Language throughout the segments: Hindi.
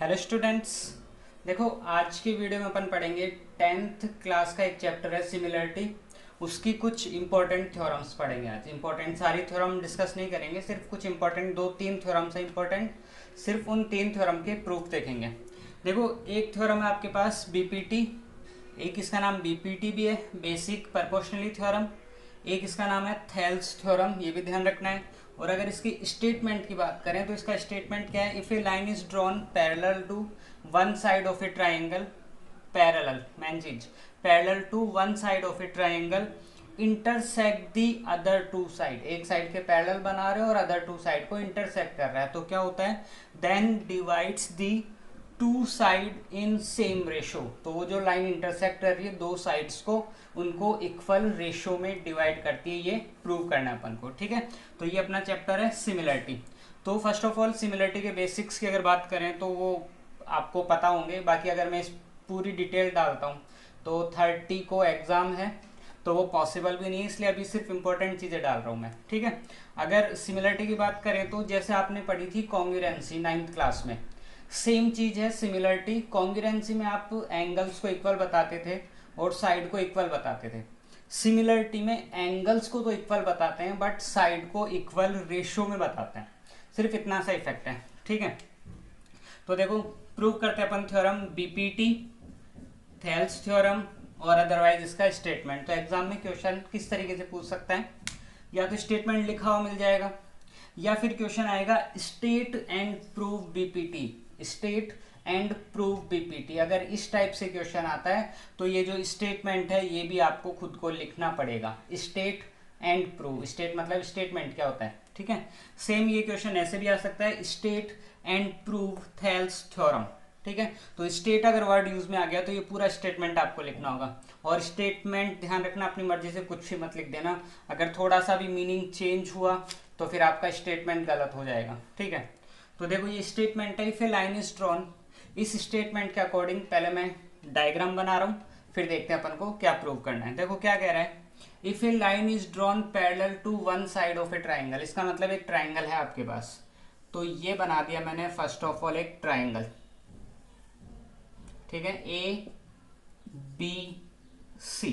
Hello students. देखो, आज की वीडियो में अपन पढ़ेंगे 10th क्लास का एक चैप्टर है सिमिलरिटी। उसकी कुछ इंपॉर्टेंट थ्योरम्स पढ़ेंगे आज। इंपॉर्टेंट सारी थ्योरम डिस्कस नहीं करेंगे, सिर्फ कुछ इंपॉर्टेंट दो तीन थ्योरम्स है इंपॉर्टेंट। सिर्फ उन तीन थ्योरम के प्रूफ देखेंगे। देखो, एक थ्योरम है आपके पास बीपीटी, एक इसका नाम बीपीटी भी है, बेसिक प्रोपोर्शनली थ्योरम। एक इसका नाम है थेल्स थ्योरम, ये भी ध्यान रखना है। और अगर इसकी स्टेटमेंट की बात करें तो इसका स्टेटमेंट क्या है? If a line is drawn parallel to one side of a triangle, parallel main चीज, parallel to one side of a triangle intersect the other two side, एक साइड के पैरेलल बना रहे हो और अदर टू साइड को इंटरसेक्ट कर रहा है, तो क्या होता है? Then divides the two side in same ratio. तो वो जो लाइन इंटरसेक्ट कर रही है दो साइड्स को, उनको इक्वल रेशो में डिवाइड करती है, ये प्रूव करना है अपन को। ठीक है, तो ये अपना चैप्टर है सिमिलरिटी। तो फर्स्ट ऑफ ऑल सिमिलरिटी के बेसिक्स की अगर बात करें तो वो आपको पता होंगे। बाकी अगर मैं इस पूरी डिटेल डालता हूँ तो 30 को एग्जाम है, तो वो पॉसिबल भी नहीं है, इसलिए अभी सिर्फ इंपॉर्टेंट चीज़ें डाल रहा हूँ मैं। ठीक है, अगर सिमिलरिटी की बात करें तो जैसे आपने पढ़ी थी कॉन्ग्रुएंसी 9th क्लास में, सेम चीज है सिमिलरिटी। कॉन्ग्रुएंसी में आप एंगल्स को इक्वल बताते थे और साइड को इक्वल बताते थे। सिमिलरिटी में एंगल्स को तो इक्वल बताते हैं बट साइड को इक्वल रेशो में बताते हैं। सिर्फ इतना सा इफेक्ट है। ठीक है, तो देखो प्रूव करते हैं अपन थ्योरम बीपीटी, थेल्स थ्योरम और अदरवाइज इसका स्टेटमेंट। तो एग्जाम में क्वेश्चन किस तरीके से पूछ सकता है? या तो स्टेटमेंट लिखा हुआ मिल जाएगा, या फिर क्वेश्चन आएगा state and prove BPT, state and prove BPT. अगर इस टाइप से क्वेश्चन आता है तो ये जो स्टेटमेंट है ये भी आपको खुद को लिखना पड़ेगा, स्टेट एंड प्रूव। स्टेट मतलब स्टेटमेंट क्या होता है। ठीक है, सेम ये क्वेश्चन ऐसे भी आ सकता है, state and prove Thales theorem. ठीक है, तो स्टेट अगर वर्ड यूज में आ गया तो ये पूरा स्टेटमेंट आपको लिखना होगा। और स्टेटमेंट ध्यान रखना, अपनी मर्जी से कुछ भी मत लिख देना। अगर थोड़ा सा भी मीनिंग चेंज हुआ तो फिर आपका स्टेटमेंट गलत हो जाएगा। ठीक है, तो देखो ये स्टेटमेंट है, if a line is drawn. इस स्टेटमेंट के अकॉर्डिंग पहले मैं डायग्राम बना रहा हूँ, फिर देखते हैं अपन को क्या प्रूव करना है। देखो क्या कह रहा है, if a line is drawn parallel to one side of a triangle. इसका मतलब एक ट्राइंगल है आपके पास, तो ये बना दिया मैंने फर्स्ट ऑफ ऑल एक ट्राइंगल। ठीक है, ए बी सी।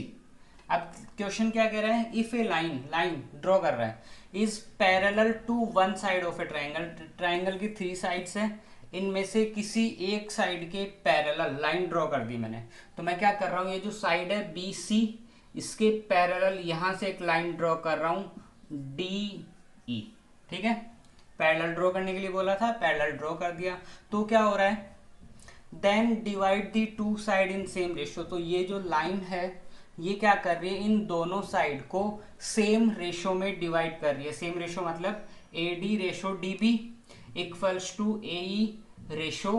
अब क्वेश्चन क्या कह रहा है? If a line, line draw कर रहा है, is parallel to one side of a triangle. Triangle की थ्री साइड्स है, इनमें से किसी एक साइड के पैरेलल लाइन ड्रॉ कर दी मैंने। तो मैं क्या कर रहा हूँ, ये जो साइड है बी सी, इसके पैरेलल यहां से एक लाइन ड्रॉ कर रहा हूं डी ई। ठीक है, पैरेलल ड्रॉ करने के लिए बोला था, पैरेलल ड्रॉ कर दिया। तो क्या हो रहा है? Then divide the two side in same ratio. तो ये जो लाइन है ये क्या कर रही है, इन दोनों साइड को सेम रेशो में डिवाइड कर रही है। सेम रेशो मतलब A D ratio D B equals to A E ratio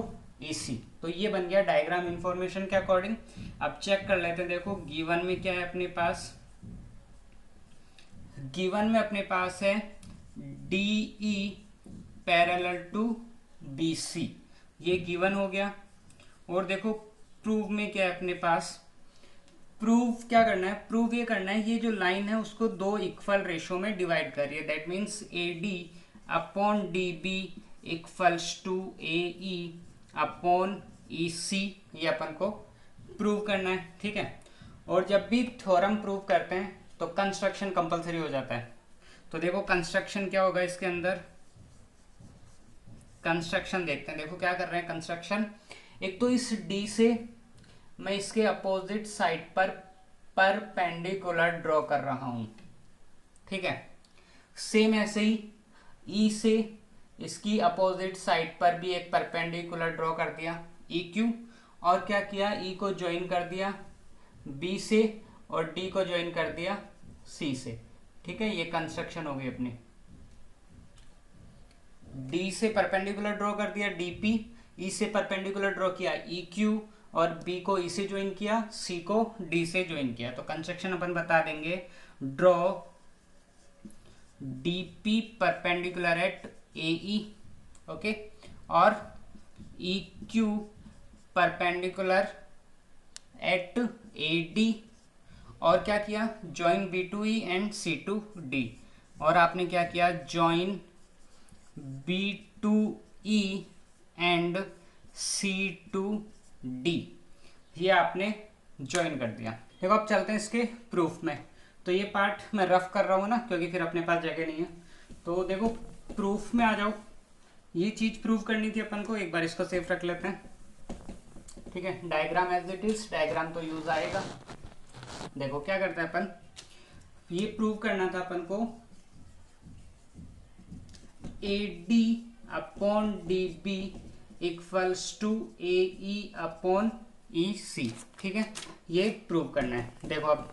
E C. तो ये बन गया डायग्राम इंफॉर्मेशन के अकॉर्डिंग। अब चेक कर लेते हैं। देखो गिवन में क्या है अपने पास, गिवन में अपने पास है D E parallel to B C, ये गिवन हो गया। और देखो प्रूव में क्या है अपने पास, प्रूव क्या करना है? प्रूव ये करना है ये जो लाइन है उसको दो इक्वल रेशो में डिवाइड कर रही है। That means A D upon D B equals to A E upon E C. ये अपन को प्रूव करना है। ठीक है, और जब भी थ्योरम प्रूव करते हैं तो कंस्ट्रक्शन कंपलसरी हो जाता है। तो देखो कंस्ट्रक्शन क्या होगा इसके अंदर, कंस्ट्रक्शन देखते हैं। देखो क्या कर रहे हैं कंस्ट्रक्शन, एक तो इस डी से मैं इसके अपोजिट साइड पर परपेंडिकुलर ड्रॉ कर रहा हूं। ठीक है, सेम ऐसे ही ई से इसकी अपोजिट साइड पर भी एक परपेंडिकुलर ड्रॉ कर दिया ई क्यू। और क्या किया, ई को ज्वाइन कर दिया बी से और डी को ज्वाइन कर दिया सी से। ठीक है, ये कंस्ट्रक्शन हो गई अपनी। डी से परपेंडिकुलर ड्रॉ कर दिया डीपी, ई से परपेंडिकुलर ड्रॉ किया ई क्यू, और बी को ई से ज्वाइन किया, सी को डी से ज्वाइन किया। तो कंस्ट्रक्शन अपन बता देंगे, draw DP perpendicular at A E, okay, और E Q perpendicular at A D. और क्या किया, join B to E and C to D. और आपने क्या किया, join B to E and C2D, ये आपने ज्वाइन कर दिया। देखो अब चलते हैं इसके प्रूफ में। तो ये पार्ट मैं रफ कर रहा हूँ ना, क्योंकि फिर अपने पास जगह नहीं है। तो देखो प्रूफ में आ जाओ। ये चीज़ प्रूव करनी थी अपन को, एक बार इसको सेफ रख लेते हैं। ठीक है, diagram as it is, diagram तो यूज आएगा। देखो क्या करते हैं अपन, ये प्रूव करना था अपन को AD upon DB equals to AE upon EC। ठीक है, ये प्रूव करना है। देखो अब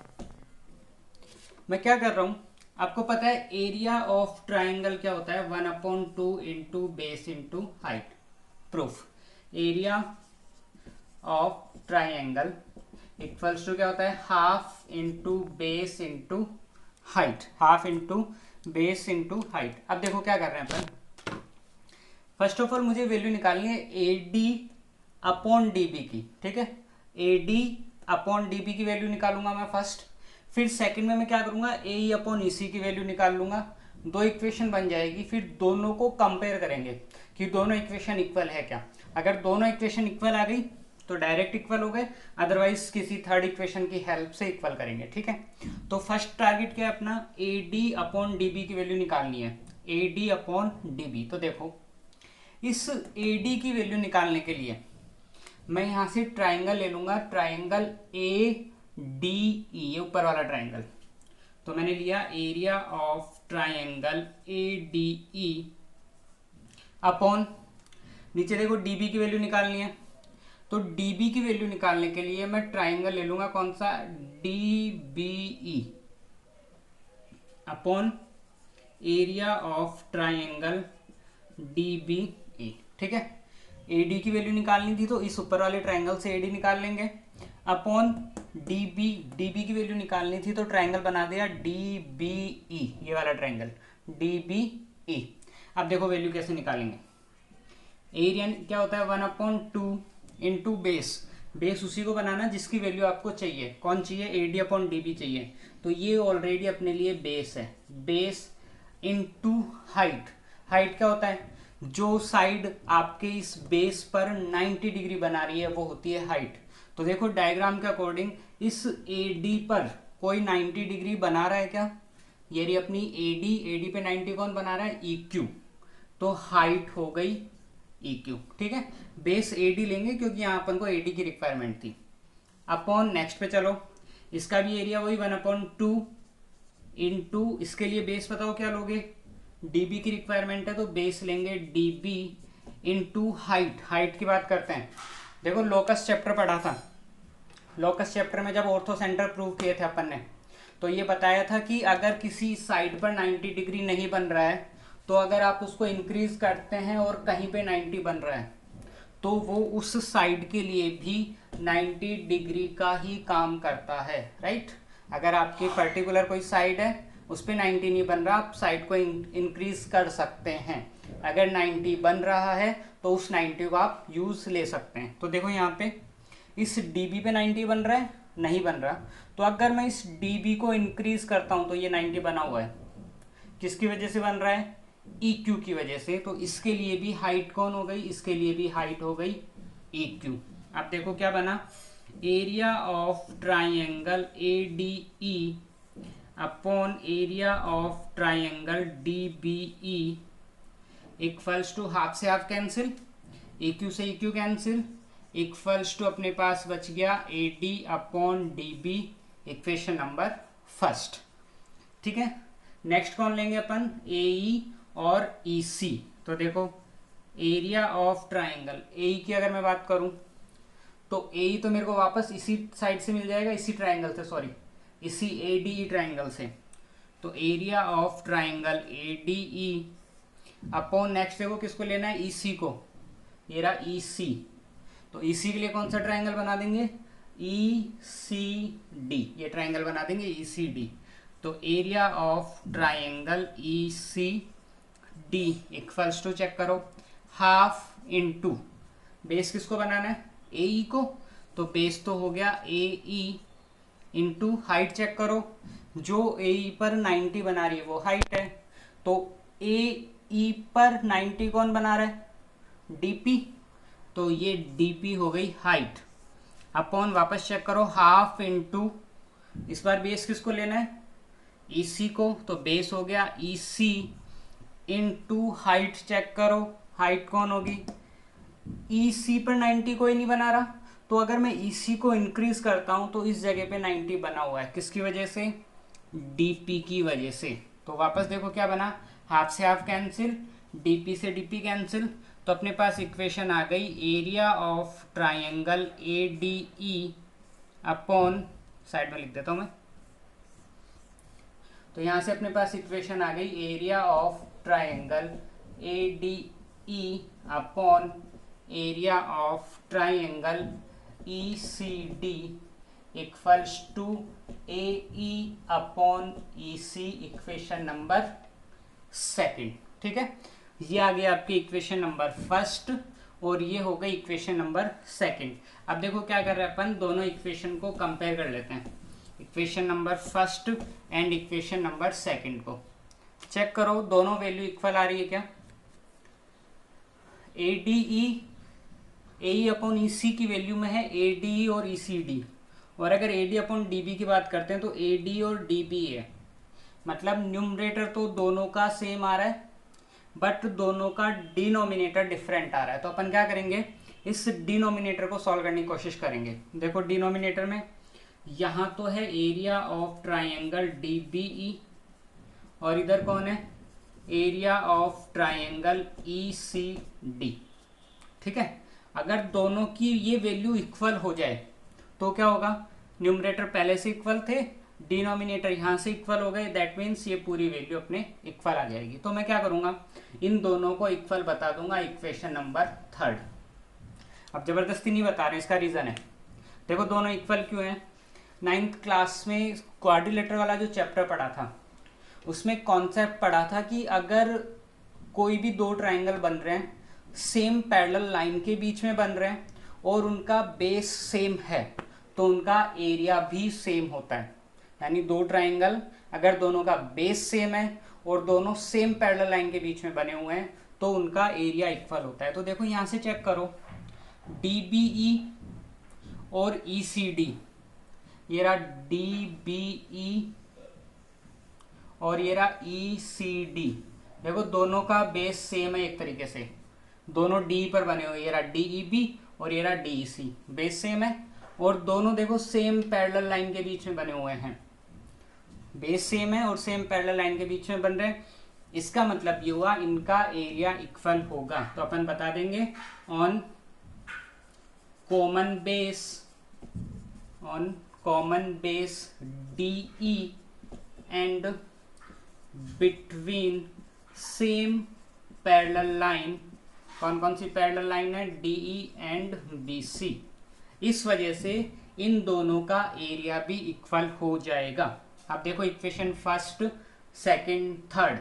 मैं क्या कर रहा हूं, आपको पता है एरिया ऑफ ट्राइंगल क्या होता है, 1/2 into base into height. Proof, area of triangle equals to क्या होता है, half into base into height, half into base into height. अब देखो क्या कर रहे हैं अपन, फर्स्ट ऑफ ऑल मुझे वैल्यू निकालनी है AD अपॉन DB की। ठीक है, AD अपॉन DB की वैल्यू निकालूंगा मैं फर्स्ट। फिर सेकंड में मैं क्या करूंगा, AE अपॉन EC की वैल्यू निकाल लूंगा। दो इक्वेशन बन जाएगी, फिर दोनों को कंपेयर करेंगे कि दोनों इक्वेशन इक्वल है क्या। अगर दोनों इक्वेशन इक्वल आ गई तो डायरेक्ट इक्वल हो गए, अदरवाइज किसी थर्ड इक्वेशन की हेल्प से इक्वल करेंगे। ठीक है, तो फर्स्ट टारगेट क्या है अपना, AD अपॉन DB की वैल्यू निकालनी है, AD अपॉन DB। तो देखो इस AD की वैल्यू निकालने के लिए मैं यहां से ट्राइंगल ले लूंगा, ट्राइंगल ADE, ये ऊपर वाला ट्राइंगल। तो मैंने लिया area of triangle ADE upon, नीचे देखो DB की वैल्यू निकालनी है। तो DB की वैल्यू निकालने के लिए मैं ट्राइंगल ले लूंगा, कौन सा, DBE upon area of triangle DBE। ठीक है, AD की वैल्यू निकालनी थी तो इस ऊपर वाले ट्राइंगल से AD निकाल लेंगे, अपॉन DB की वैल्यू निकालनी थी तो ट्राइंगल बना दिया DBE, ये वाला ट्राइंगल DBE। अब देखो वैल्यू कैसे निकालेंगे, एरिया क्या होता है, 1/2 इंटू बेस, बेस उसी को बनाना जिसकी वैल्यू आपको चाहिए। कौन चाहिए, AD अपॉन DB चाहिए। तो ये ऑलरेडी अपने लिए बेस है, बेस इंटू हाइट। हाइट क्या होता है, जो साइड आपके इस बेस पर 90 डिग्री बना रही है वो होती है हाइट। तो देखो डायग्राम के अकॉर्डिंग इस AD पर कोई 90 डिग्री बना रहा है क्या, ये रही अपनी AD पे 90 कौन बना रहा है, EQ। तो हाइट हो गई EQ। ठीक है, बेस AD लेंगे क्योंकि यहाँ अपन को AD की रिक्वायरमेंट थी। अपॉन नेक्स्ट पे चलो, इसका भी एरिया वही 1/2 इंटू, इसके लिए बेस बताओ क्या लोगे, DB की रिक्वायरमेंट है तो बेस लेंगे DB इंटू हाइट। हाइट की बात करते हैं, देखो लोकस चैप्टर पढ़ा था, लोकस चैप्टर में जब ऑर्थो सेंटर प्रूव किए थे अपन ने, तो ये बताया था कि अगर किसी साइड पर 90 डिग्री नहीं बन रहा है तो अगर आप उसको इंक्रीज करते हैं और कहीं पे 90 बन रहा है तो वो उस साइड के लिए भी 90 डिग्री का ही काम करता है, राइट। अगर आपकी पर्टिकुलर कोई साइड है उस पर 90 नहीं बन रहा, आप साइड को इंक्रीज कर सकते हैं। अगर 90 बन रहा है तो उस 90 को आप यूज ले सकते हैं। तो देखो यहाँ पे इस DB पे 90 बन रहा है, नहीं बन रहा, तो अगर मैं इस DB को इंक्रीज करता हूँ तो ये 90 बना हुआ है, किसकी वजह से बन रहा है, EQ की वजह से। तो इसके लिए भी हाइट कौन हो गई, इसके लिए भी हाइट हो गई EQ। अब देखो क्या बना, area of triangle ADE upon area of triangle DBE equals to, half से हाफ कैंसिल, EQ से EQ कैंसिल, इक्वल्स टू अपने पास बच गया AD upon DB, equation number first. ठीक है, नेक्स्ट कौन लेंगे अपन, AE और EC। तो देखो एरिया ऑफ ट्राइंगल AE की अगर मैं बात करूं तो AE तो मेरे को वापस इसी साइड से मिल जाएगा, इसी ट्राइंगल से, सॉरी इसी ADE ट्राइंगल से। तो area of triangle ADE upon next देखो किसको लेना है, EC को, ये रहा EC। तो EC के लिए कौन सा ट्राइंगल बना देंगे, ECD, ये ट्राइंगल बना देंगे ECD। तो area of triangle ECD equals to, check करो, हाफ इंटू बेस किसको बनाना है, AE को, तो बेस तो हो गया AE इंटू हाइट, चेक करो, जो AE पर 90 बना रही है वो हाइट है, तो AE पर 90 कौन बना रहा है, DP। तो ये dp हो गई हाइट, अपॉन वापस चेक करो हाफ इंटू, इस बार बेस किसको लेना है, EC को, तो बेस हो गया EC इंटू हाइट, चेक करो हाइट कौन होगी, EC पर 90 कोई नहीं बना रहा, तो अगर मैं EC को इंक्रीज करता हूं तो इस जगह पे 90 बना हुआ है, किसकी वजह से, DP की वजह से। तो वापस देखो क्या बना, हाफ से हाफ कैंसिल, DP से DP कैंसिल, तो अपने पास इक्वेशन आ गई area of triangle ADE upon, side में लिख देता हूं मैं, तो यहां से अपने पास इक्वेशन आ गई area of triangle ADE upon area of triangle ECD equals to AE upon EC, equation number second. ठीक है, ये आ गया आपकी इक्वेशन नंबर फर्स्ट और ये हो गई इक्वेशन नंबर सेकंड। अब देखो क्या कर रहे हैं अपन, दोनों इक्वेशन को कंपेयर कर लेते हैं, equation number first and equation number second को चेक करो, दोनों वैल्यू इक्वल आ रही है क्या, AE अपॉन EC की वैल्यू में है ADE और ECD, और अगर AD अपॉन DB की बात करते हैं तो AD और DB है, मतलब न्यूमरेटर तो दोनों का सेम आ रहा है बट दोनों का डिनोमिनेटर डिफरेंट आ रहा है। तो अपन क्या करेंगे, इस डिनोमिनेटर को सॉल्व करने की कोशिश करेंगे। देखो डिनोमिनेटर में यहाँ तो है एरिया ऑफ ट्राइंगल DBE और इधर कौन है, एरिया ऑफ ट्राइंगल ECD। ठीक है, अगर दोनों की ये वैल्यू इक्वल हो जाए तो क्या होगा, न्यूमरेटर पहले से इक्वल थे, डिनोमिनेटर यहाँ से इक्वल हो गए, दैट मीन्स ये पूरी वैल्यू अपने इक्वल आ जाएगी। तो मैं क्या करूँगा, इन दोनों को इक्वल बता दूंगा, इक्वेशन नंबर थर्ड। अब जबरदस्ती नहीं बता रहे, इसका रीज़न है, देखो दोनों इक्वल क्यों हैं, 9th क्लास में क्वाड्रिलेटर वाला जो चैप्टर पढ़ा था उसमें कॉन्सेप्ट पढ़ा था कि अगर कोई भी दो ट्राइंगल बन रहे हैं, सेम पैरेलल लाइन के बीच में बन रहे हैं और उनका बेस सेम है तो उनका एरिया भी सेम होता है। यानी दो ट्राइंगल अगर दोनों का बेस सेम है और दोनों सेम पैरेलल लाइन के बीच में बने हुए हैं तो उनका एरिया इक्वल होता है। तो देखो यहाँ से चेक करो, DBE और ECD, ये रहा DBE और ये रहा ECD, देखो दोनों का बेस सेम है, एक तरीके से दोनों D पर बने हुए, ये रहा DEB और ये रहा DEC, बेस सेम है और दोनों देखो सेम पैरेलल लाइन के बीच में बने हुए हैं, बेस सेम है और सेम पैरेलल लाइन के बीच में बन रहे हैं, इसका मतलब ये हुआ इनका एरिया इक्वल होगा। तो अपन बता देंगे on common base DE and between same parallel line, कौन कौन सी पैरेलल लाइन है, DE एंड BC, इस वजह से इन दोनों का एरिया भी इक्वल हो जाएगा। अब देखो equation first second third,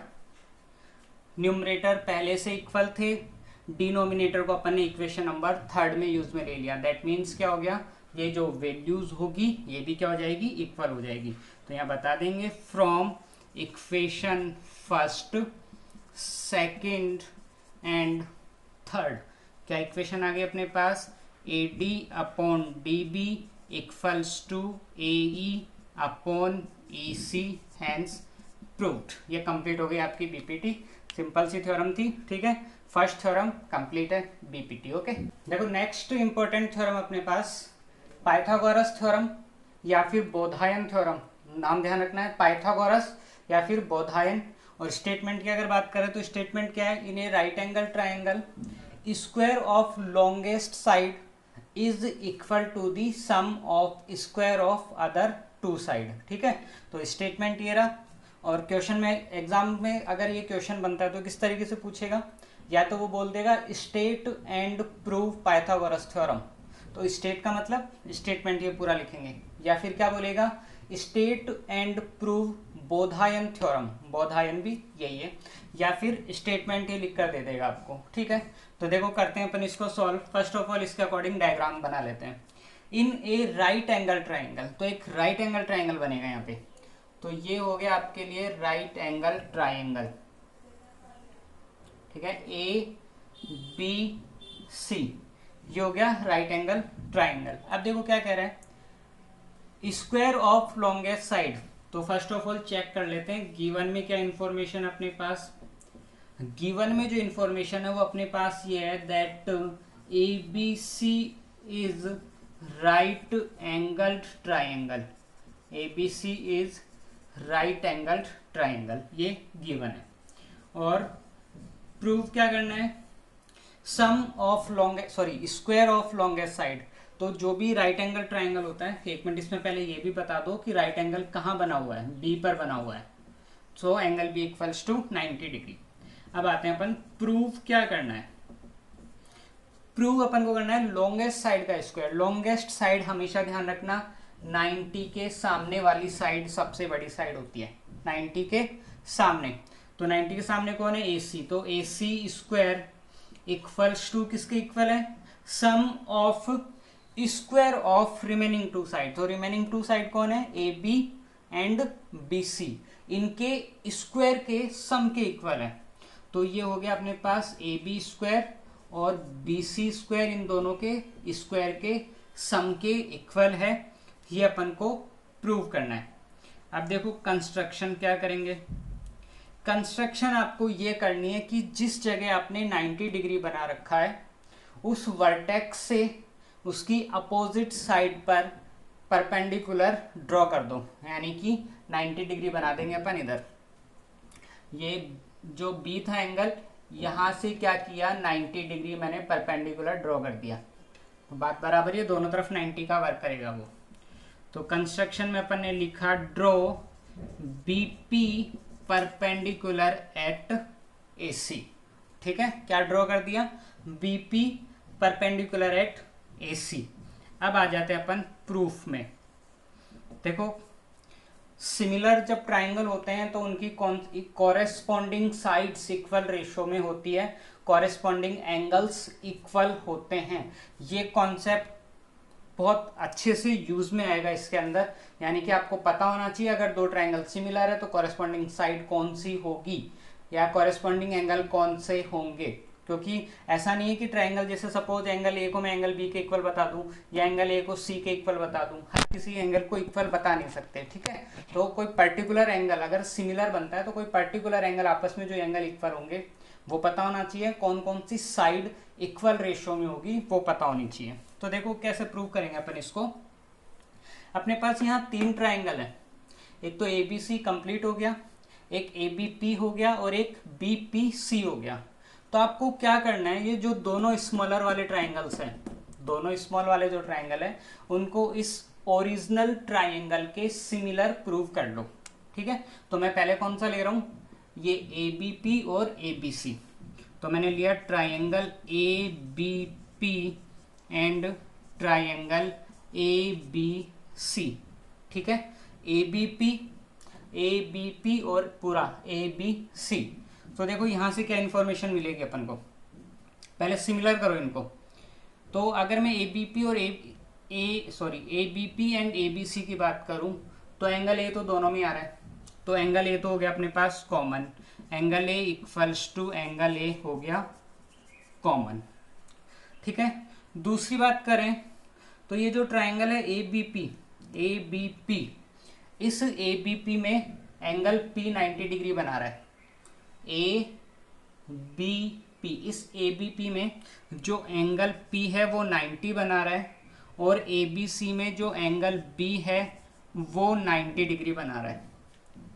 numerator पहले से इक्वल थे, डिनोमिनेटर को अपन ने इक्वेशन नंबर थर्ड में यूज में ले लिया, दैट मीन्स क्या हो गया, ये जो वैल्यूज होगी ये भी क्या हो जाएगी, इक्वल हो जाएगी। तो यहाँ बता देंगे from equation first second and third, क्या इक्वेशन आ गई अपने पास, AD upon DB equals to AE upon EC, hence proved. ये कंप्लीट हो गई आपकी BPT, सिंपल सी थ्योरम थी। ठीक है, फर्स्ट थ्योरम कंप्लीट है BPT। ओके, देखो नेक्स्ट इंपॉर्टेंट थ्योरम अपने पास पाइथागोरस थ्योरम या फिर बोधायन थ्योरम, नाम ध्यान रखना है, पाइथागोरस या फिर बोधायन। और स्टेटमेंट की अगर बात करें तो स्टेटमेंट क्या है, in a right angle triangle square of longest side is equal to the sum of square of other two side. ठीक है, तो स्टेटमेंट ये रहा। और क्वेश्चन में एग्जाम में अगर ये क्वेश्चन बनता है तो किस तरीके से पूछेगा, या तो वो बोल देगा state and prove Pythagoras theorem, तो स्टेट का मतलब स्टेटमेंट ये पूरा लिखेंगे, या फिर क्या बोलेगा state and prove Baudhayana theorem, Baudhayana भी यही है, या फिर स्टेटमेंट ही लिख कर दे देगा आपको। ठीक है, तो देखो करते हैं अपन इसको सॉल्व। फर्स्ट ऑफ ऑल इसके अकॉर्डिंग डायग्राम बना लेते हैं। इन ए राइट एंगल ट्राइंगल, तो एक राइट एंगल ट्राइंगल बनेगा यहाँ पे, तो ये हो गया आपके लिए राइट एंगल ट्राइंगल। ठीक है, ABC, ये हो गया राइट एंगल ट्राइंगल। अब देखो क्या कह रहा है, स्क्वायर ऑफ लॉन्गेस्ट साइड। तो फर्स्ट ऑफ ऑल चेक कर लेते हैं गिवन में क्या इंफॉर्मेशन अपने पास। गिवन में जो इंफॉर्मेशन है वो अपने पास ये है that A B C is right angled triangle. A B C is right angled triangle, ये गिवन है। और प्रूव क्या करना है, sum of square of longest side. तो जो भी राइट एंगल ट्राइंगल होता है, एक मिनट इसमें पहले ये भी बता दो कि राइट एंगल कहाँ बना हुआ है, बी पर बना हुआ है। So angle B equals to 90 degree. अब आते हैं अपन प्रूव क्या करना है। प्रूव अपन को करना है लॉन्गेस्ट साइड का स्क्वायर। लॉन्गेस्ट साइड हमेशा ध्यान रखना 90 के सामने वाली साइड सबसे बड़ी साइड होती है, 90 के सामने। तो 90 के सामने कौन है, AC। तो AC स्क्वायर इक्वल्स टू किसके इक्वल है, sum of square of remaining two side. तो रिमेनिंग टू साइड कौन है, AB एंड BC, इनके स्क्वायर के सम के इक्वल है। तो ये हो गया अपने पास AB स्क्वायर और BC स्क्वायर, इन दोनों के स्क्वायर के सम के इक्वल है। ये अपन को प्रूव करना है। अब देखो कंस्ट्रक्शन क्या करेंगे। कंस्ट्रक्शन आपको ये करनी है कि जिस जगह आपने 90 डिग्री बना रखा है उस वर्टेक्स से उसकी अपोजिट साइड पर परपेंडिकुलर ड्रॉ कर दो, यानी कि 90 डिग्री बना देंगे अपन इधर। ये जो B था एंगल, यहाँ से क्या किया 90 डिग्री मैंने परपेंडिकुलर ड्रॉ कर दिया। तो बात बराबर है, दोनों तरफ 90 का वर्क करेगा वो। तो कंस्ट्रक्शन में अपन ने लिखा draw BP perpendicular eight AC। ठीक है, क्या ड्रॉ कर दिया, BP परपेंडिकुलर एट AC। अब आ जाते हैं अपन प्रूफ में। देखो सिमिलर जब ट्राइंगल होते हैं तो उनकी कॉरेस्पॉन्डिंग साइड्स इक्वल रेशो में होती है, कॉरेस्पॉन्डिंग एंगल्स इक्वल होते हैं। ये कॉन्सेप्ट बहुत अच्छे से यूज में आएगा इसके अंदर, यानी कि आपको पता होना चाहिए अगर दो ट्राइंगल सिमिलर है तो कॉरेस्पॉन्डिंग साइड कौन सी होगी या कॉरेस्पॉन्डिंग एंगल कौन से होंगे। क्योंकि ऐसा नहीं है कि ट्राइंगल जैसे सपोज एंगल ए को मैं एंगल बी के इक्वल बता दूं या एंगल ए को सी के इक्वल बता दूं, हर किसी एंगल को इक्वल बता नहीं सकते। ठीक है, तो कोई पर्टिकुलर एंगल अगर सिमिलर बनता है तो कोई पर्टिकुलर एंगल आपस में जो एंगल इक्वल होंगे वो पता होना चाहिए, कौन कौन सी साइड इक्वल रेशियो में होगी वो पता होनी चाहिए। तो देखो कैसे प्रूव करेंगे अपन इसको। अपने पास यहाँ 3 ट्राइंगल है, एक तो ABC कंप्लीट हो गया, एक ABP हो गया और एक BPC हो गया। तो आपको क्या करना है, ये जो दोनों स्मॉलर वाले ट्राइंगल्स हैं, दोनों स्मॉल वाले जो ट्राइंगल है उनको इस ओरिजिनल ट्राइंगल के सिमिलर प्रूव कर लो। ठीक है, तो मैं पहले कौन सा ले रहा हूँ, ये ABP और ABC। तो मैंने लिया triangle ABP and triangle ABC। ठीक है, ABP और पूरा ABC। तो देखो यहाँ से क्या इन्फॉर्मेशन मिलेगी अपन को, पहले सिमिलर करो इनको। तो अगर मैं ABP और ABP एंड ABC की बात करूँ तो एंगल A तो दोनों में आ रहा है, तो एंगल A तो हो गया अपने पास common, angle A equals to angle A हो गया कॉमन। ठीक है, दूसरी बात करें तो ये जो ट्राइंगल है ABP, इस ABP में एंगल P 90 डिग्री बना रहा है। ABP, इस ABP में जो एंगल P है वो 90 बना रहा है और ABC में जो एंगल B है वो 90 डिग्री बना रहा है।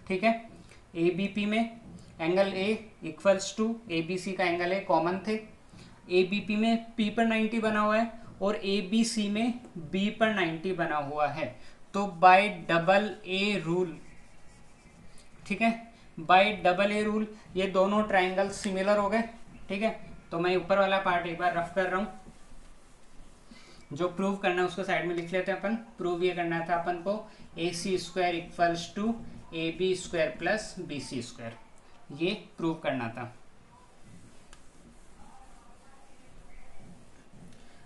ठीक है, ABP में angle A equals to ABC का एंगल A कॉमन थे, ABP में P पर 90 बना हुआ है और ABC में B पर 90 बना हुआ है। तो बाय डबल A रूल, ठीक है, बाय डबल A रूल ये दोनों ट्राइंगल सिमिलर हो गए। ठीक है, तो मैं ऊपर वाला पार्ट एक बार रफ कर रहा हूँ, जो प्रूव करना है उसको साइड में लिख लेते हैं अपन। प्रूव ये करना था अपन को AC square equals to AB square plus BC square, ये प्रूव करना था।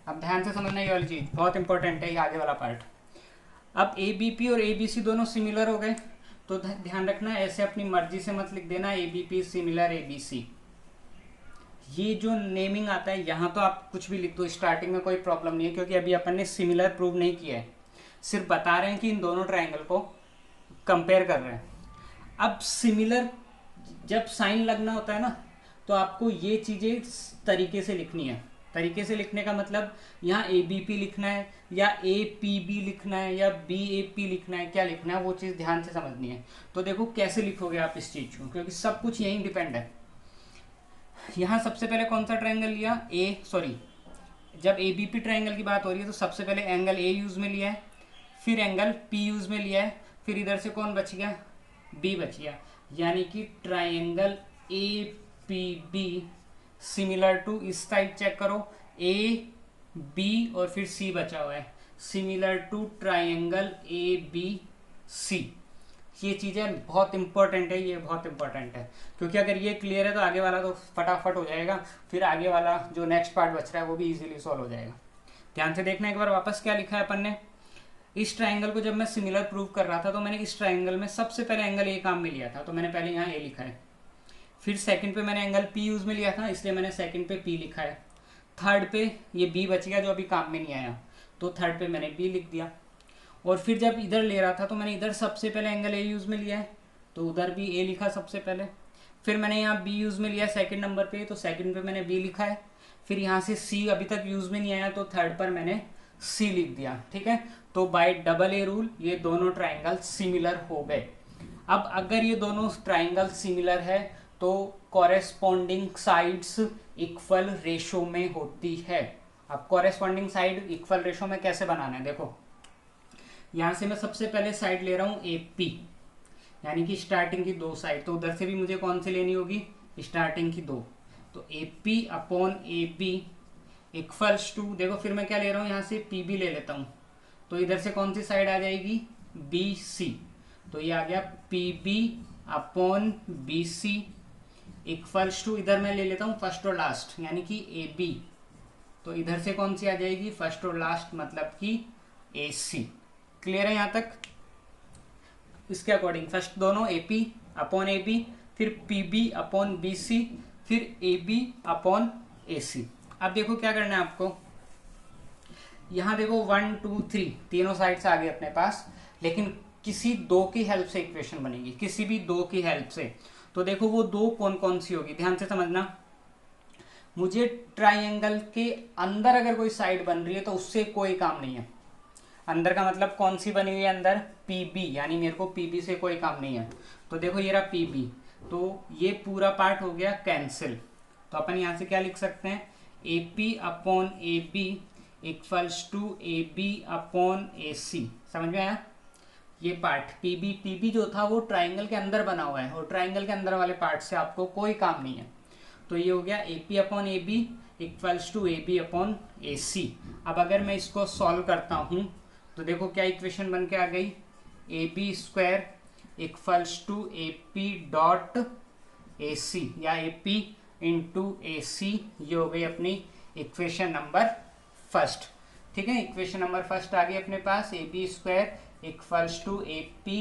अब ध्यान से समझना ये वाली चीज बहुत इंपॉर्टेंट है, ये आगे वाला पार्ट। अब ABP और ABC दोनों सिमिलर हो गए, तो ध्यान रखना ऐसे अपनी मर्जी से मत लिख देना ABP सिमिलर ABC, ये जो नेमिंग आता है यहाँ तो आप कुछ भी लिख दो, स्टार्टिंग में कोई प्रॉब्लम नहीं है, क्योंकि अभी अपन ने सिमिलर प्रूव नहीं किया है, सिर्फ बता रहे हैं कि इन दोनों ट्राइंगल को कंपेयर कर रहे हैं। अब सिमिलर जब साइन लगना होता है ना, तो आपको ये चीज़ें इस तरीके से लिखनी है। तरीके से लिखने का मतलब यहाँ ए बी पी लिखना है या ए पी बी लिखना है या बी ए पी लिखना है, क्या लिखना है वो चीज़ ध्यान से समझनी है। तो देखो कैसे लिखोगे आप इस चीज़ को, क्योंकि सब कुछ यहीं डिपेंड है। यहाँ सबसे पहले कौन सा ट्रायंगल लिया, जब ए बी पी ट्रायंगल की बात हो रही है तो सबसे पहले एंगल ए यूज़ में लिया है, फिर एंगल पी यूज़ में लिया है, फिर इधर से कौन बच गया, बी बच गया। यानी कि triangle A P B similar to, इस टाइप चेक करो, ए बी और फिर सी बचा हुआ है, similar to triangle A B C. ये चीज़ें बहुत इंपॉर्टेंट है, ये बहुत इंपॉर्टेंट है, क्योंकि अगर ये क्लियर है तो आगे वाला तो फटाफट हो जाएगा, फिर आगे वाला जो नेक्स्ट पार्ट बच रहा है वो भी इजीली सॉल्व हो जाएगा। ध्यान से देखना एक बार वापस क्या लिखा है अपन ने। इस ट्राइंगल को जब मैं सिमिलर प्रूव कर रहा था तो मैंने इस ट्राइंगल में सबसे पहले एंगल ए काम में लिया था, तो मैंने पहले यहाँ ए लिखा है। फिर सेकंड पे मैंने एंगल पी यूज़ में लिया था, इसलिए मैंने सेकंड पे पी लिखा है। थर्ड पे ये बी बच गया जो अभी काम में नहीं आया, तो थर्ड पे मैंने बी लिख दिया। और फिर जब इधर ले रहा था तो मैंने इधर सबसे पहले एंगल ए यूज़ में लिया है, तो उधर भी ए लिखा सबसे पहले। फिर मैंने यहाँ बी यूज़ में लिया सेकंड नंबर पे, तो सेकंड पे मैंने बी लिखा है। फिर यहाँ से सी अभी तक यूज़ में नहीं आया, तो थर्ड पर मैंने सी लिख दिया। ठीक है, तो बाय डबल ए रूल ये दोनों ट्राइंगल सिमिलर हो गए। अब अगर ये दोनों ट्राइंगल सिमिलर है तो कॉरेस्पॉन्डिंग साइड्स इक्वल रेशो में होती है। अब कॉरेस्पॉन्डिंग साइड इक्वल रेशो में कैसे बनाना है, देखो यहाँ से मैं सबसे पहले साइड ले रहा हूँ ए पी, यानी कि स्टार्टिंग की दो साइड, तो उधर से भी मुझे कौन सी लेनी होगी, स्टार्टिंग की दो, तो A P upon A B equals to, देखो फिर मैं क्या ले रहा हूँ यहाँ से पी बी ले लेता हूँ, तो इधर से कौन सी साइड आ जाएगी, बी सी, तो ये आ गया P B upon B C equals to, इधर मैं ले लेता हूँ फर्स्ट और लास्ट यानी कि ए बी, तो इधर से कौन सी आ जाएगी फर्स्ट और लास्ट मतलब कि ए सी। क्लियर है यहाँ तक। इसके अकॉर्डिंग फर्स्ट दोनों A P upon A B, फिर P B upon B C, फिर A B upon A C. अब देखो क्या करना है आपको, यहाँ देखो 1 2 3 तीनों साइड्स आ गए अपने पास, लेकिन किसी दो की हेल्प से इक्वेशन बनेगी, किसी भी दो की हेल्प से। तो देखो वो दो कौन कौन सी होगी, ध्यान से समझना। मुझे ट्राइंगल के अंदर अगर कोई साइड बन रही है तो उससे कोई काम नहीं है। अंदर का मतलब कौन सी बनी हुई है अंदर, पी बी, यानी मेरे को पी बी से कोई काम नहीं है। तो देखो ये रहा पी बी, तो ये पूरा पार्ट हो गया कैंसिल। तो अपन यहाँ से क्या लिख सकते हैं, A P upon A B equals to A B upon A C. समझ में आया। ये पार्ट पी बी जो था वो ट्राइंगल के अंदर बना हुआ है, और ट्राइंगल के अंदर वाले पार्ट से आपको कोई काम नहीं है। तो ये हो गया A P upon A B equals to A B upon A C. अब अगर मैं इसको सॉल्व करता हूँ तो देखो क्या इक्वेशन बन के आ गई, A B square equals to A P dot A C या ए पी इंटू ए सी। ये हो गई अपनी इक्वेशन नंबर फर्स्ट। ठीक है, इक्वेशन नंबर फर्स्ट आ गई अपने पास, A B square equals to A P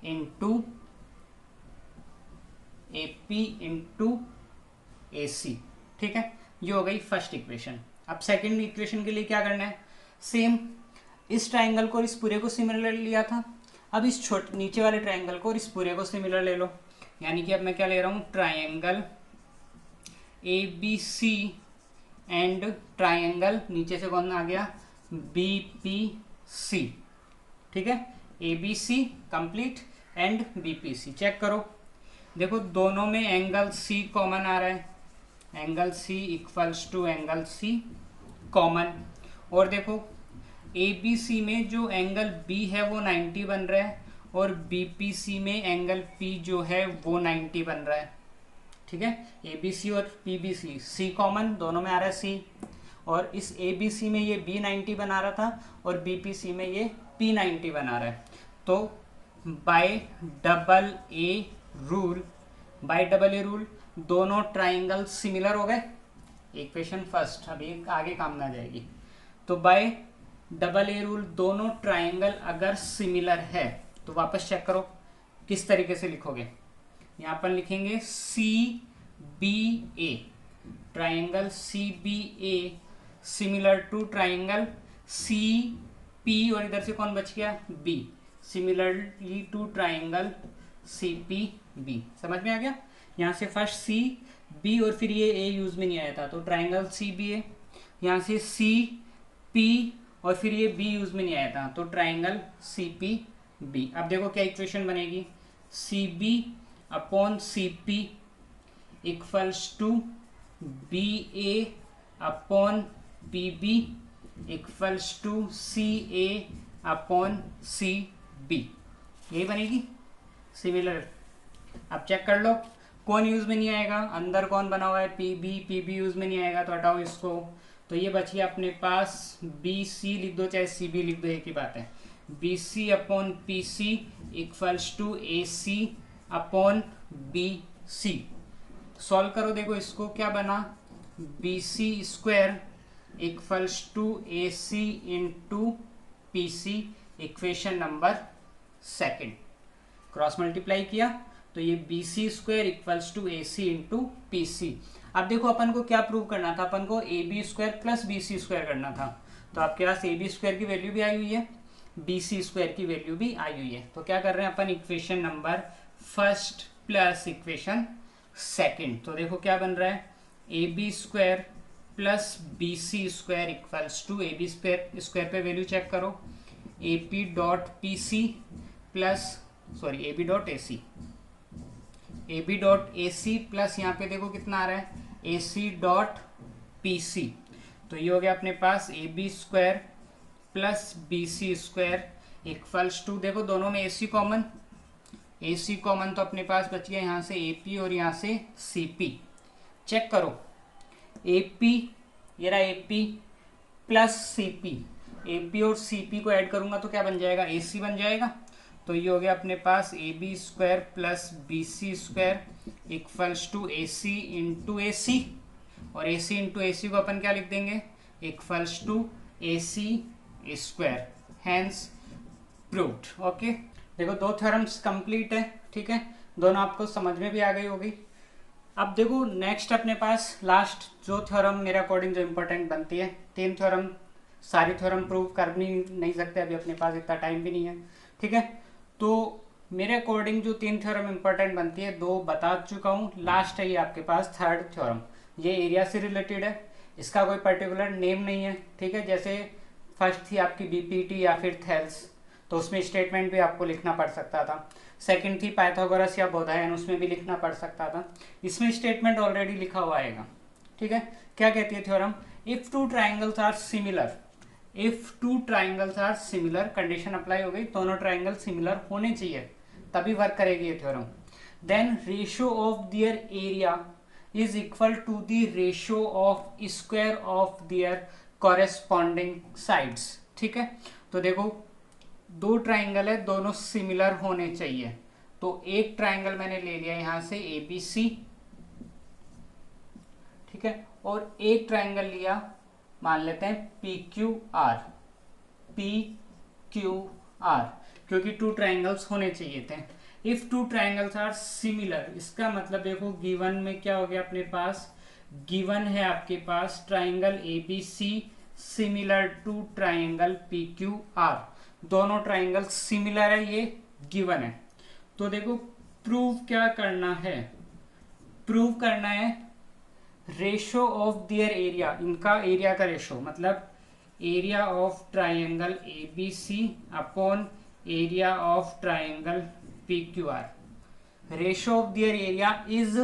into A C. ठीक है, ये हो गई फर्स्ट इक्वेशन। अब सेकंड इक्वेशन के लिए क्या करना है, सेम इस ट्राइंगल को और इस पूरे को सिमिलर लिया था, अब इस छोटे नीचे वाले ट्राइंगल को और इस पूरे को सिमिलर ले लो। यानी कि अब मैं क्या ले रहा हूँ, triangle A B C and triangle नीचे से कौन आ गया, बी पी सी। ठीक है, A B C complete and B P C. Check करो, देखो दोनों में एंगल सी कॉमन आ रहा है, angle C equals to angle C common. और देखो ए बी सी में जो एंगल बी है वो 90 बन रहा है, और बी पी सी में एंगल पी जो है वो 90 बन रहा है। ठीक है, ए बी सी और पी बी सी, सी कॉमन दोनों में आ रहा है सी, और इस ए बी सी में ये बी 90 बना रहा था और बी पी सी में ये पी 90 बना रहा है। तो बाय डबल ए रूल दोनों ट्राइंगल सिमिलर हो गए। इक्वेशन फर्स्ट अभी आगे काम में आ जाएगी। तो बाय डबल ए रूल दोनों ट्राइंगल अगर सिमिलर है तो वापस चेक करो किस तरीके से लिखोगे। यहाँ पर लिखेंगे C B A, triangle C B A similar to triangle C P, और इधर से कौन बच गया, B, similarly to triangle C P B. समझ में आ गया? यहाँ से फर्स्ट सी बी और फिर ये ए यूज में नहीं आया था, तो ट्राइंगल सी बी ए, यहाँ से सी पी और फिर ये बी यूज में नहीं आया था, तो ट्राइंगल सी पी बी। अब देखो क्या इक्वेशन बनेगी, C B upon C P equals to B A upon B B equals to C A upon C B. यही बनेगी सिमिलर। अब चेक कर लो कौन यूज में नहीं आएगा, अंदर कौन बना हुआ है, पी बी यूज में नहीं आएगा, तो हटाओ इसको। तो ये बची अपने पास बी सी लिख दो चाहे सी बी लिख दो, एक ही बात है। B C upon P C equals to A C upon B C. Solve करो, देखो इसको क्या बना, B C square equals to A C into P C, equation number second. Cross multiply किया तो ये B C square equals to A C into P C. अब देखो अपन को क्या प्रूव करना था, अपन को A B square plus B C square करना था। तो आपके पास ए बी स्क्वायर की वैल्यू भी आई हुई है, बी सी स्क्वायर की वैल्यू भी आई हुई है। तो क्या कर रहे हैं अपन, equation number first plus equation second. तो देखो क्या बन रहा है, A B square plus B C square equals to, A B square पे वैल्यू चेक करो, A P dot P C plus sorry A B dot A C, A B dot A C plus यहाँ पे देखो कितना आ रहा है, ए सी डॉट पी सी। तो ये हो गया अपने पास A B square plus B C square equals to, देखो दोनों में ए सी कॉमन, ए सी कॉमन तो अपने पास बच गया यहाँ से ए पी और यहाँ से सी पी। चेक करो ए पी, ये रहा A P plus C P, A P और सी पी को ऐड करूंगा तो क्या बन जाएगा, ए सी बन जाएगा। तो ये हो गया अपने पास A B square plus B C square equals to A C into A C, और ए सी इंटू ए सी को अपन क्या लिख देंगे, equals to A C square, hence proved. Okay, देखो दो थ्योरम्स कंप्लीट है, ठीक है, दोनों आपको समझ में भी आ गई होगी। अब देखो नेक्स्ट अपने पास लास्ट जो थ्योरम मेरे अकॉर्डिंग जो इम्पोर्टेंट बनती है, तीन थ्योरम, सारी थ्योरम प्रूव कर नहीं सकते, अभी अपने पास इतना टाइम भी नहीं है, ठीक है। तो मेरे अकॉर्डिंग जो तीन थ्योरम इंपॉर्टेंट बनती है, दो बता चुका हूँ, लास्ट है ये आपके पास थर्ड थ्योरम। ये एरिया से रिलेटेड है, इसका कोई पर्टिकुलर नेम नहीं है, ठीक है। जैसे फर्स्ट थी आपकी बीपीटी या फिर थेल्स, तो उसमें स्टेटमेंट भी आपको लिखना पड़ सकता था। सेकंड थी पाइथागोरस या बोधायन, उसमें भी लिखना पड़ सकता था। इसमें स्टेटमेंट ऑलरेडी लिखा हुआ आएगा, ठीक है। क्या कहती है theorem, if two triangles are similar, if two triangles are similar, condition apply हो गई, दोनों ट्राइंगल सिमिलर होने चाहिए तभी वर्क करेगी ये theorem. Then ratio of their area is equal to the ratio of square of their corresponding sides, ठीक है। तो देखो दो ट्राइंगल है, दोनों सिमिलर होने चाहिए। तो एक ट्राइंगल मैंने ले लिया यहां से ए बी सी, ठीक है, और एक ट्राइंगल लिया मान लेते हैं P Q R, P Q R, क्योंकि टू ट्राइंगल्स होने चाहिए थे। If two triangles are similar, इसका मतलब देखो गिवन में क्या हो गया अपने पास, गिवन है आपके पास triangle A B C similar to triangle P Q R, दोनों ट्राइंगल सिमिलर है, ये गिवन है। तो देखो प्रूव क्या करना है, प्रूव करना है रेशो ऑफ देयर एरिया, इनका एरिया का रेशो, मतलब area of triangle A B C upon area of triangle P Q R. Ratio of their area is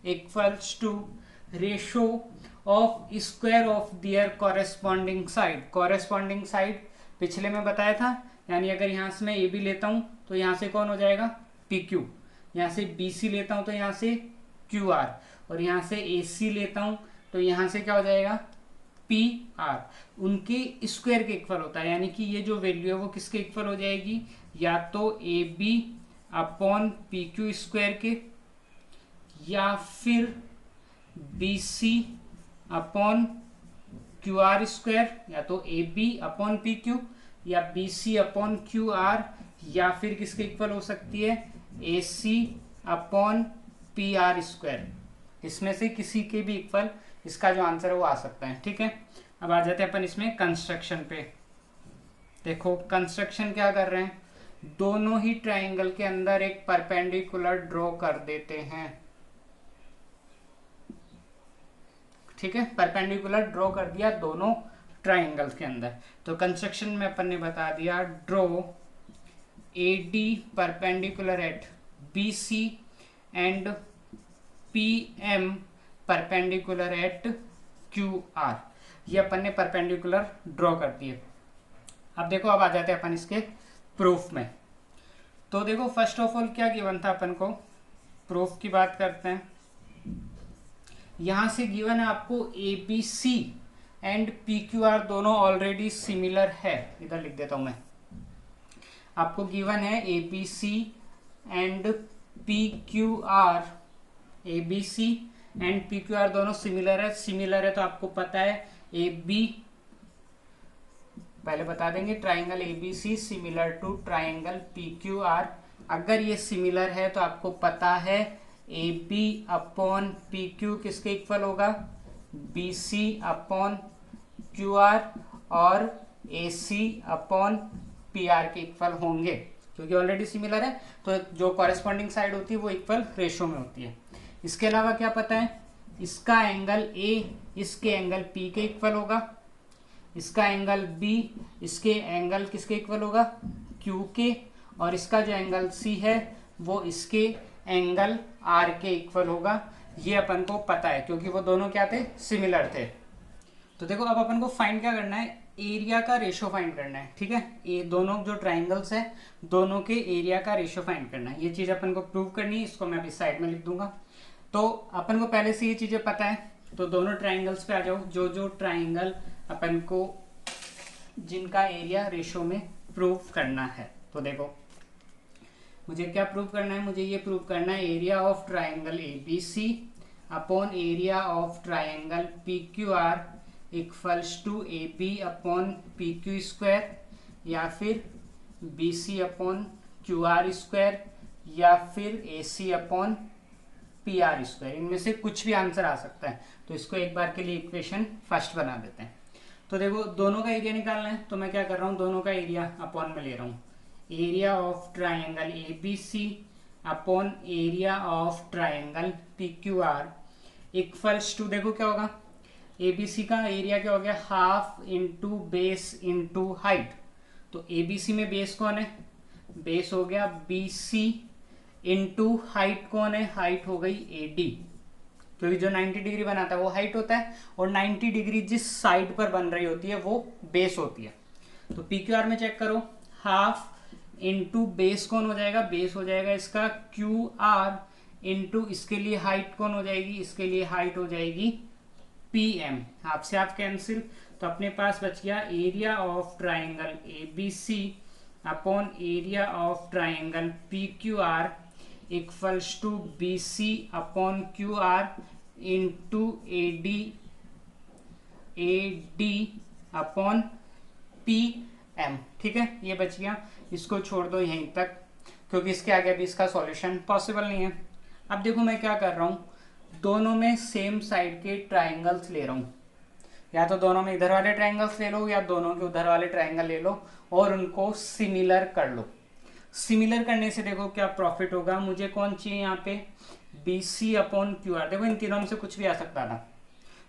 equals to ratio of square of their corresponding side. Corresponding side पिछले में बताया था, यानी अगर यहाँ से मैं ए बी लेता हूँ तो यहाँ से कौन हो जाएगा, पी क्यू, यहाँ से बी सी लेता हूँ तो यहाँ से क्यू आर, और यहाँ से ए सी लेता हूँ तो यहाँ से क्या हो जाएगा, पी आर। उनके स्क्वायर के इक्वल होता है, यानी कि ये जो वैल्यू है वो किसके इक्वल हो जाएगी, या तो A B upon P Q square के, या फिर B C upon Q R square, या तो A B upon P Q, या B C upon Q R, या फिर किसके इक्वल हो सकती है, A C upon P R square. इसमें से किसी के भी इक्वल इसका जो आंसर है वो आ सकता है। ठीक है, अब आ जाते हैं अपन इसमें कंस्ट्रक्शन पे। देखो कंस्ट्रक्शन क्या कर रहे हैं, दोनों ही ट्राइंगल के अंदर एक परपेंडिकुलर ड्रॉ कर देते हैं। ठीक है, परपेंडिकुलर ड्रॉ कर दिया दोनों ट्राइंगल्स के अंदर। तो कंस्ट्रक्शन में अपन ने बता दिया draw AD perpendicular eight BC and PM perpendicular eight QR। ये अपन ने परपेंडिकुलर ड्रॉ कर दिए। अब देखो, अब आ जाते हैं अपन इसके प्रूफ में। तो देखो फर्स्ट ऑफ ऑल क्या गिवन था अपन को, प्रूफ की बात करते हैं। यहां से गिवन है आपको ABC एंड PQR दोनों ऑलरेडी सिमिलर है। इधर लिख देता हूं मैं, आपको गिवन है ABC and PQR, ABC and PQR दोनों सिमिलर है। सिमिलर है तो आपको पता है AB, पहले बता देंगे triangle ABC similar to triangle PQR। अगर ये सिमिलर है तो आपको पता है AB अपॉन PQ किसके इक्वल होगा, BC अपॉन QR और AC अपॉन PR के इक्वल होंगे, क्योंकि ऑलरेडी सिमिलर है तो जो कॉरेस्पॉन्डिंग साइड होती है वो इक्वल रेशो में होती है। इसके अलावा क्या पता है, इसका एंगल A इसके एंगल P के इक्वल होगा, इसका एंगल B इसके एंगल किसके इक्वल होगा, Q के, और इसका जो एंगल C है वो इसके एंगल R के इक्वल होगा। ये अपन को पता है क्योंकि वो दोनों क्या थे, सिमिलर थे। तो देखो अब अपन को फाइंड क्या करना है, एरिया का रेशो फाइंड करना है। ठीक है, ये दोनों जो ट्राइंगल्स है दोनों के एरिया का रेशो फाइंड करना है। ये चीज अपन को प्रूव करनी है, इसको मैं अभी साइड में लिख दूंगा। तो अपन को पहले से ये चीजें पता है, तो दोनों ट्राइंगल्स पे आ जाओ। जो जो ट्राइंगल अपन को जिनका एरिया रेशो में प्रूव करना है, तो देखो मुझे क्या प्रूव करना है, मुझे ये प्रूव करना है area of triangle ABC upon area of triangle PQR equals to AB upon PQ square, या फिर BC अपॉन QR स्क्वायर, या फिर AC अपॉन PR स्क्वायर। इनमें से कुछ भी आंसर आ सकता है। तो इसको एक बार के लिए इक्वेशन फर्स्ट बना देते हैं। तो देखो दोनों का एरिया निकालना है, तो मैं क्या कर रहा हूँ, दोनों का एरिया अपॉन में ले रहा हूँ। Area of triangle ABC upon area of triangle PQR equals to, देखो क्या होगा, ABC का एरिया क्या हो गया, half into base into height. तो ABC में बेस कौन है, बेस हो गया BC इंटू हाइट कौन है, हाइट हो गई AD, क्योंकि जो 90 डिग्री बनाता है वो हाइट होता है, और 90 डिग्री जिस साइड पर बन रही होती है वो बेस होती है। तो PQR में चेक करो, हाफ इंटू बेस कौन हो जाएगा, बेस हो जाएगा इसका QR इंटू इसके लिए हाइट कौन हो जाएगी, इसके लिए हाइट हो जाएगी PM। हाफ से हाफ कैंसिल, तो अपने पास बच गया area of triangle ABC upon area of triangle PQR equals to BC upon QR into AD upon PM। ठीक है, ये बच गया, इसको छोड़ दो यहीं तक, क्योंकि इसके आगे अभी इसका सॉल्यूशन पॉसिबल नहीं है। अब देखो मैं क्या कर रहा हूँ, दोनों में सेम साइड के ट्राइंगल्स ले रहा हूँ। या तो दोनों में इधर वाले ट्राइंगल्स ले लो, या दोनों के उधर वाले ट्राइंगल ले लो और उनको सिमिलर कर लो। सिमिलर करने से देखो क्या प्रॉफिट होगा, मुझे कौन चाहिए यहाँ पे, BC अपॉन QR। देखो इन तीनों में से कुछ भी आ सकता था,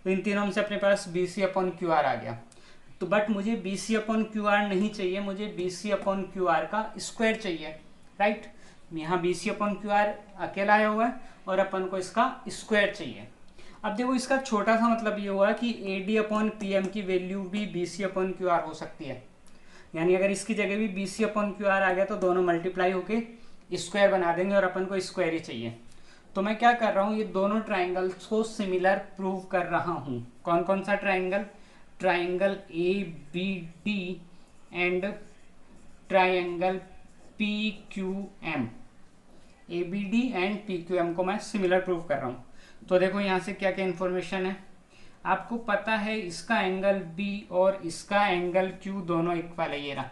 तो इन तीनों में से अपने पास BC अपॉन QR आ गया। तो बट मुझे BC अपॉन QR नहीं चाहिए, मुझे BC अपॉन QR का स्क्वायर चाहिए, राइट। यहाँ BC अपॉन QR अकेला आया हुआ है और अपन को इसका स्क्वायर चाहिए। अब देखो इसका छोटा सा मतलब ये हुआ कि AD अपॉन PM की वैल्यू भी BC अपॉन QR हो सकती है, यानी अगर इसकी जगह भी BC अपॉन QR आ गया तो दोनों मल्टीप्लाई होके स्क्वायर बना देंगे, और अपन को स्क्वायर ही चाहिए। तो मैं क्या कर रहा हूँ, ये दोनों ट्राइंगल्स को सिमिलर प्रूव कर रहा हूँ। कौन कौन सा triangle, triangle ABD and triangle PQM। ABD and PQM को मैं सिमिलर प्रूव कर रहा हूँ। तो देखो यहाँ से क्या क्या इन्फॉर्मेशन है, आपको पता है इसका एंगल B और इसका एंगल Q दोनों इक्वल है। ये रहा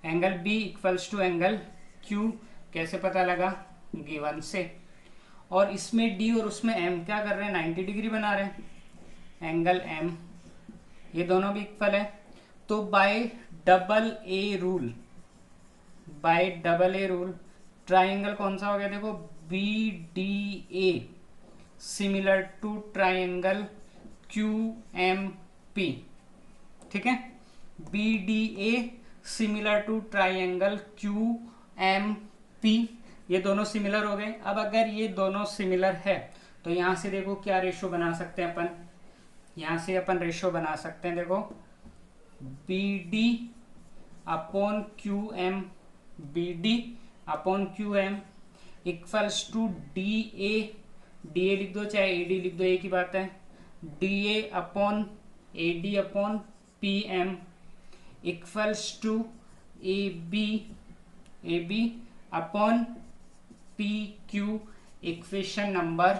angle B equals to angle Q, कैसे पता लगा, गिवन से। और इसमें डी और उसमें एम क्या कर रहे हैं, 90 डिग्री बना रहे हैं, एंगल एम, ये दोनों भी इक्वल है। तो by double A rule, by double A rule triangle कौन सा हो गया, देखो B D A similar to triangle Q M P, ठीक है, B D A similar to triangle Q M P, ये दोनों सिमिलर हो गए। अब अगर ये दोनों सिमिलर है तो यहां से देखो क्या रेशो बना सकते हैं अपन, यहां से अपन रेशो बना सकते हैं, देखो B D upon Q M, B D upon Q M equals to D A लिख दो चाहे ए डी लिख दो, एक ही बात है, D A upon A D upon P M equals to A B upon P Q, equation number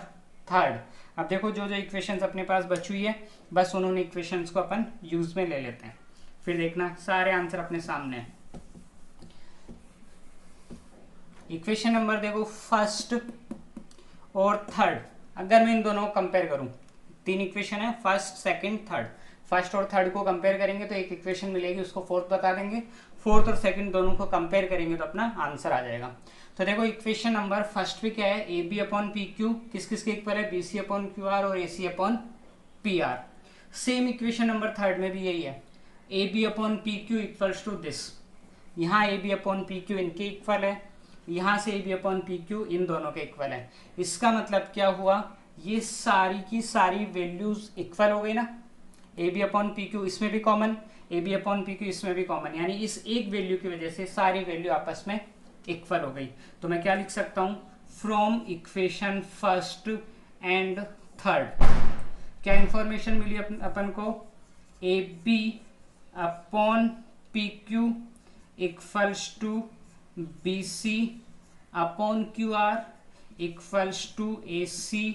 third. अब देखो जो जो इक्वेशंस अपने पास बची हुई है बस उन्होंने इक्वेशंस को अपन यूज में ले लेते हैं, फिर देखना सारे आंसर अपने सामने हैं। इक्वेशन नंबर देखो फर्स्ट और थर्ड, अगर मैं इन दोनों को कंपेयर करूं, तीन इक्वेशन है, फर्स्ट सेकंड थर्ड, फर्स्ट और थर्ड को कंपेयर करेंगे तो एक इक्वेशन मिलेगी, उसको फोर्थ बता देंगे, फोर्थ और सेकंड दोनों को कंपेयर करेंगे तो अपना आंसर आ जाएगा। तो देखो इक्वेशन नंबर फर्स्ट पे क्या है, A B upon P Q किस किस के इक्वल है, B C upon Q R और A C upon P R. Same equation number third में भी यही है, A B upon P Q equals to this, यहाँ A B upon P Q इनके इक्वल है, यहाँ से A B upon P Q इन दोनों के इक्वल है। इसका मतलब क्या हुआ, ये सारी की सारी वैल्यूज इक्वल हो गई ना, A B upon P Q इसमें भी common, A B upon P Q इसमें भी कॉमन, यानी इस एक वैल्यू की वजह से सारी वैल्यू आपस में इक्वल हो गई। तो मैं क्या लिख सकता हूं, from equation first and third क्या इंफॉर्मेशन मिली अपन को, A B upon P Q equals to B C upon Q R equals to A C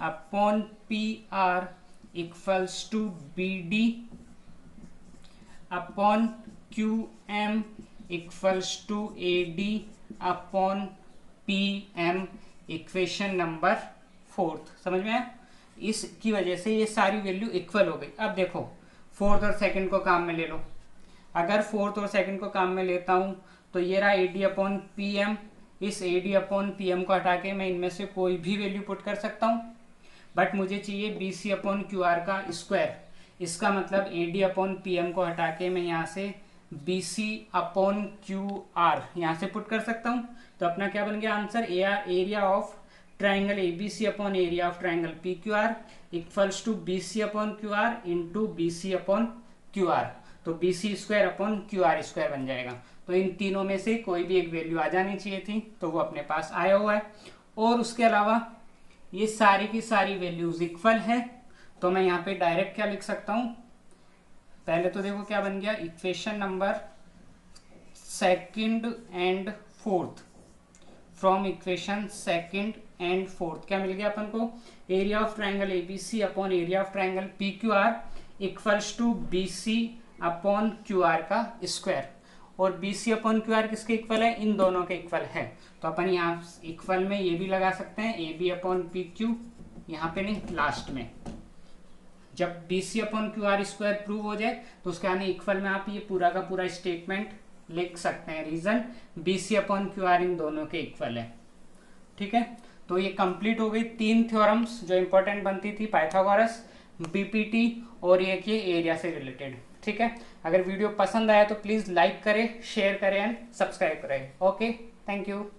upon P R equals to B D upon Q M equals to A D upon P M, equation number fourth. समझ में आया, इसकी वजह से ये सारी वैल्यू इक्वल हो गई। अब देखो फोर्थ और सेकंड को काम में ले लो, अगर फोर्थ और सेकंड को काम में लेता हूं तो ये रहा A D upon P M, इस A D upon P M को हटा के मैं इनमें से कोई भी वैल्यू पुट कर सकता हूं, बट मुझे चाहिए B C upon Q R का स्क्वायर। इसका मतलब A D upon P M को हटा के मैं यहाँ से B C upon Q R यहाँ से पुट कर सकता हूँ। तो अपना क्या बन गया answer, area of triangle A B C upon area of triangle P Q R equals to B C upon Q R into B C upon Q R. तो B C square upon Q R square बन जाएगा। तो इन तीनों में से कोई भी एक वैल्यू आ जानी चाहिए थी, तो वो अपने पास आया हुआ है। और उसके अलावा ये सारी की सारी वैल्यूज इक्वल है, तो मैं यहाँ पे डायरेक्ट क्या लिख सकता हूँ, पहले तो देखो क्या बन गया, equation number second and fourth, from equation second and fourth क्या मिल गया अपन को, area of triangle A B C upon area of triangle P Q R equals to B C upon Q R का स्क्वायर। और B C upon Q R किसके इक्वल है, इन दोनों के इक्वल है। तो अपन यहाँ इक्वल में ये भी लगा सकते हैं, A B upon P Q, यहाँ पे नहीं लास्ट में, जब B C upon Q R square prove हो जाए तो उसके आने इक्वल में आप ये पूरा का पूरा स्टेटमेंट लिख सकते हैं। Reason B C upon Q R इन दोनों के इक्वल है। ठीक है, तो ये कंप्लीट हो गई तीन थ्योरम्स जो इंपॉर्टेंट बनती थी, पाइथागोरस, बीपीटी और ये कि एरिया से रिलेटेड। ठीक है, अगर वीडियो पसंद आया तो प्लीज लाइक करें, शेयर करें एंड सब्सक्राइब करें। Okay, thank you.